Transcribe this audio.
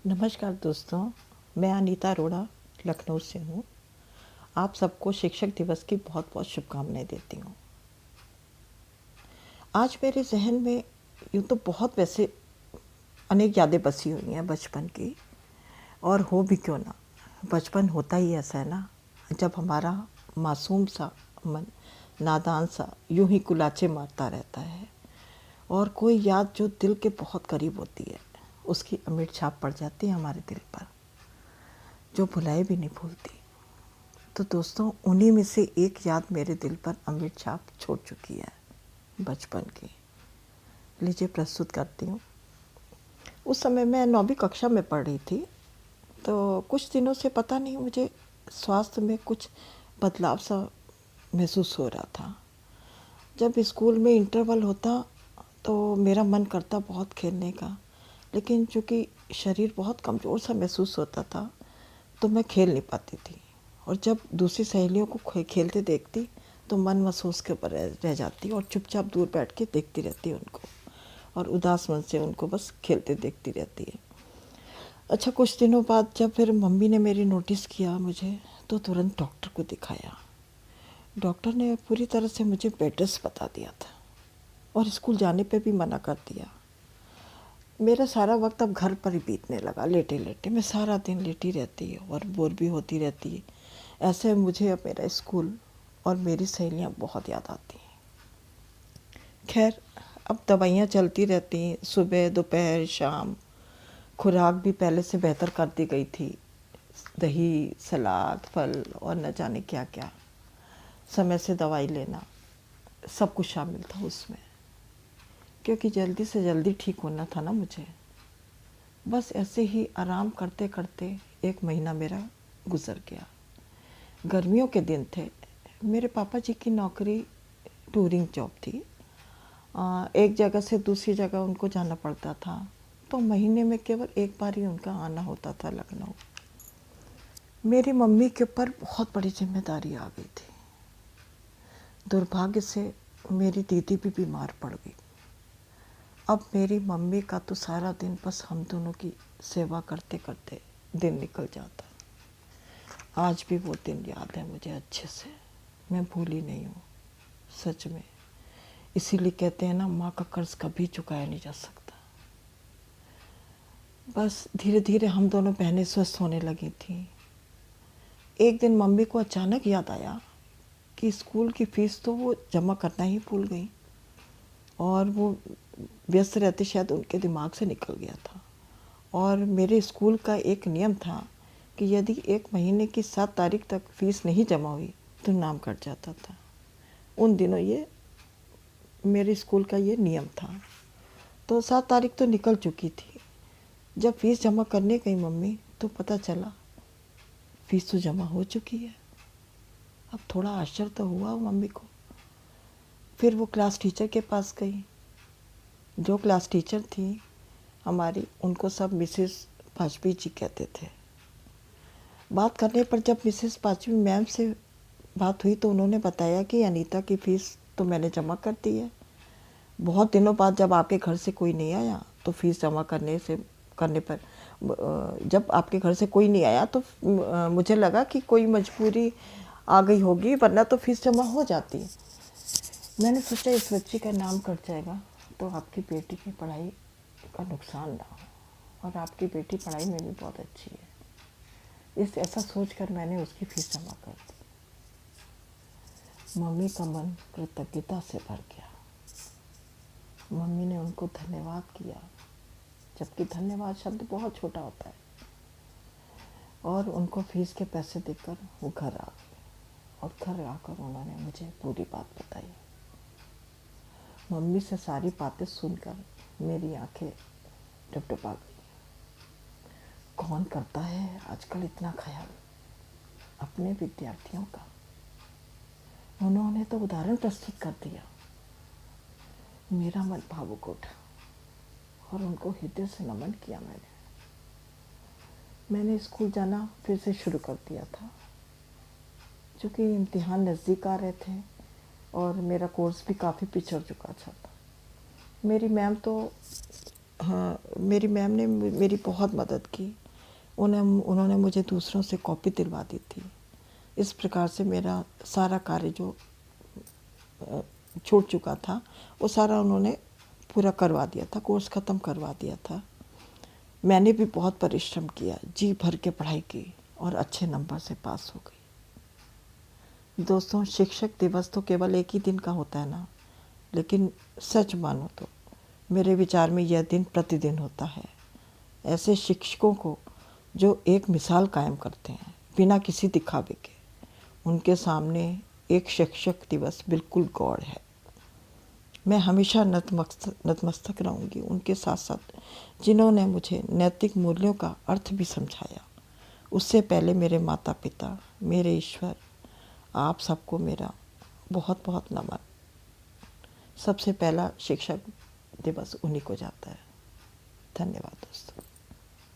नमस्कार दोस्तों, मैं अनीता अरोड़ा लखनऊ से हूँ। आप सबको शिक्षक दिवस की बहुत बहुत शुभकामनाएं देती हूँ। आज मेरे जहन में यूँ तो बहुत वैसे अनेक यादें बसी हुई हैं बचपन की, और हो भी क्यों ना। बचपन होता ही ऐसा है ना, जब हमारा मासूम सा मन नादान सा यूं ही कुलाचे मारता रहता है, और कोई याद जो दिल के बहुत करीब होती है उसकी अमिट छाप पड़ जाती है हमारे दिल पर, जो भुलाए भी नहीं भूलती। तो दोस्तों, उन्हीं में से एक याद मेरे दिल पर अमिट छाप छोड़ चुकी है बचपन की। लीजिए प्रस्तुत करती हूँ। उस समय मैं 9वीं कक्षा में पढ़ रही थी, तो कुछ दिनों से पता नहीं मुझे स्वास्थ्य में कुछ बदलाव सा महसूस हो रहा था। जब स्कूल में इंटरवल होता तो मेरा मन करता बहुत खेलने का, लेकिन चूँकि शरीर बहुत कमज़ोर सा महसूस होता था तो मैं खेल नहीं पाती थी। और जब दूसरी सहेलियों को खेलते देखती तो मन महसूस के ऊपर रह जाती और चुपचाप दूर बैठ के देखती रहती उनको, और उदास मन से उनको बस खेलते देखती रहती है। अच्छा, कुछ दिनों बाद जब फिर मम्मी ने मेरी नोटिस किया मुझे, तो तुरंत डॉक्टर को दिखाया। डॉक्टर ने पूरी तरह से मुझे बेड रेस्ट बता दिया था और स्कूल जाने पे भी मना कर दिया। मेरा सारा वक्त अब घर पर ही बीतने लगा, लेटे लेटे मैं सारा दिन लेटी रहती और बोर भी होती रहती। ऐसे मुझे अब मेरा स्कूल और मेरी सहेलियाँ बहुत याद आती हैं। खैर, अब दवाइयाँ चलती रहती, सुबह दोपहर शाम। खुराक भी पहले से बेहतर कर दी गई थी, दही सलाद फल और न जाने क्या क्या। समय से दवाई लेना, सब कुछ शामिल था उसमें, क्योंकि जल्दी से जल्दी ठीक होना था ना मुझे। बस ऐसे ही आराम करते करते एक महीना मेरा गुजर गया। गर्मियों के दिन थे। मेरे पापा जी की नौकरी टूरिंग जॉब थी। एक जगह से दूसरी जगह उनको जाना पड़ता था, तो महीने में केवल एक बार ही उनका आना होता था लखनऊ। मेरी मम्मी के ऊपर बहुत बड़ी जिम्मेदारी आ गई थी। दुर्भाग्य से मेरी दीदी भी बीमार पड़ गई। अब मेरी मम्मी का तो सारा दिन बस हम दोनों की सेवा करते करते दिन निकल जाता। आज भी वो दिन याद है मुझे अच्छे से, मैं भूली नहीं हूँ सच में। इसीलिए कहते हैं ना, माँ का कर्ज कभी चुकाया नहीं जा सकता। बस धीरे धीरे हम दोनों बहनें स्वस्थ होने लगी थी। एक दिन मम्मी को अचानक याद आया कि स्कूल की फ़ीस तो वो जमा करना ही भूल गई, और वो व्यस्त रहते शायद उनके दिमाग से निकल गया था। और मेरे स्कूल का एक नियम था कि यदि एक महीने की 7 तारीख तक फ़ीस नहीं जमा हुई तो नाम कट जाता था। उन दिनों ये मेरे स्कूल का ये नियम था। तो 7 तारीख तो निकल चुकी थी। जब फ़ीस जमा करने गई मम्मी, तो पता चला फ़ीस तो जमा हो चुकी है। अब थोड़ा आश्चर्य तो हुआ मम्मी को। फिर वो क्लास टीचर के पास गई। जो क्लास टीचर थी हमारी, उनको सब मिसेस वाजपेयी जी कहते थे। बात करने पर जब मिसेस वाजपेयी मैम से बात हुई तो उन्होंने बताया कि अनीता की फ़ीस तो मैंने जमा कर दी है। बहुत दिनों बाद जब आपके घर से कोई नहीं आया तो फ़ीस जमा करने पर जब आपके घर से कोई नहीं आया तो मुझे लगा कि कोई मजबूरी आ गई होगी, वरना तो फ़ीस जमा हो जाती। मैंने सोचा इस बच्ची का नाम कट जाएगा तो आपकी बेटी की पढ़ाई का नुकसान ना हो, और आपकी बेटी पढ़ाई में भी बहुत अच्छी है। इस ऐसा सोचकर मैंने उसकी फ़ीस जमा कर दी। मम्मी का मन कृतज्ञता से भर गया। मम्मी ने उनको धन्यवाद किया, जबकि धन्यवाद शब्द बहुत छोटा होता है, और उनको फ़ीस के पैसे देकर वो घर आ गए। और घर आकर उन्होंने मुझे पूरी बात बताई। मम्मी से सारी बातें सुनकर मेरी आंखें टपटपा गई। कौन करता है आजकल इतना ख्याल अपने विद्यार्थियों का। उन्होंने तो उदाहरण प्रस्तुत कर दिया। मेरा मन भावुक उठा और उनको हृदय से नमन किया। मैंने स्कूल जाना फिर से शुरू कर दिया था, क्योंकि इम्तिहान नज़दीक आ रहे थे और मेरा कोर्स भी काफ़ी पिछड़ चुका था। मेरी मैम तो हाँ, मेरी मैम ने मेरी बहुत मदद की। उन्होंने मुझे दूसरों से कॉपी दिलवा दी थी। इस प्रकार से मेरा सारा कार्य जो छूट चुका था वो सारा उन्होंने पूरा करवा दिया था, कोर्स ख़त्म करवा दिया था। मैंने भी बहुत परिश्रम किया, जी भर के पढ़ाई की और अच्छे नंबर से पास हो गई। दोस्तों, शिक्षक दिवस तो केवल एक ही दिन का होता है ना, लेकिन सच मानो तो मेरे विचार में यह दिन प्रतिदिन होता है। ऐसे शिक्षकों को जो एक मिसाल कायम करते हैं बिना किसी दिखावे के, उनके सामने एक शिक्षक दिवस बिल्कुल गौण है। मैं हमेशा नतमस्तक रहूँगी उनके साथ साथ, जिन्होंने मुझे नैतिक मूल्यों का अर्थ भी समझाया। उससे पहले मेरे माता पिता, मेरे ईश्वर, आप सबको मेरा बहुत बहुत नमन। सबसे पहला शिक्षक दिवस उन्हीं को जाता है। धन्यवाद दोस्तों।